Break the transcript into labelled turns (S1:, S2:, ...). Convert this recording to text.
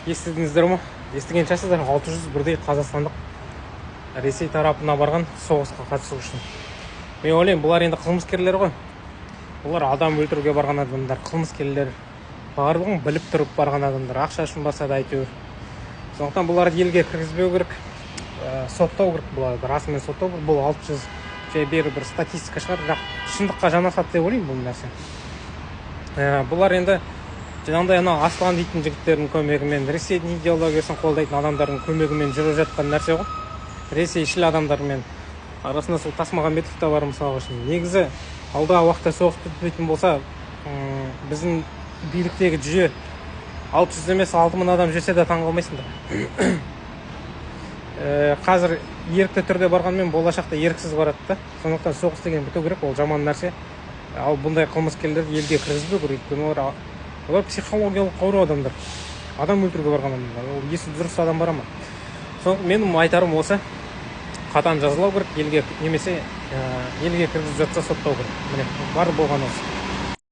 S1: Естідіңіздер ме? Естіген шығарсыздар, 600 бірдей қазақстандық Ресей тарапына барған соғысқа қатысу үшін. Мен ойлаймын, бұлар енді қылмыскерлер ғой. Бұлар адам өлтіруге барған адамдар, қылмыскерлер. Барлығын біліп тұрып барған адамдар, ақша үшін барса да әйтеуір. Сондықтан бұларды елге кіргізбеу керек, соттау керек бұларды, расымен соттау керек. Бұл 600 бері бір статистика шығар, бірақ шындыққа жанасады деп ойлаймын бұл нәрсе. Бұлар енді жаңағыдай Аслан дейтін жігіттердің көмегімен, Ресейдің идеологиясын қолдайтын адамдардың көмегімен жүріп жатқан нәрсе ғой. Ресейшіл адамдармен арасында сол Тасмағамбетов та бар мысалға үшін. Негізі алдағы уақытта соғыс бітпейтін болса, біздің биліктегі жүйе 600 емес 6000 адам жүрсе де таң қалмайсыңдар. Қазір ерікті түрде барғанмен болашақта еріксіз барады да. Сондықтан соғыс деген біту керек, ол жаман нәрсе. Ал бұндай қылмыскерлер елге кіргізбеу керек, өйткені олар психологиялық ауру адамдар. Адам өлтіруге барған адамдар. Ол есі дұрыс адам бара ма? Менің айтарым осы, қатаң жазалау керек, елге немесе елге кіргізіп жатса соттау керек. Міне, бар болған осы.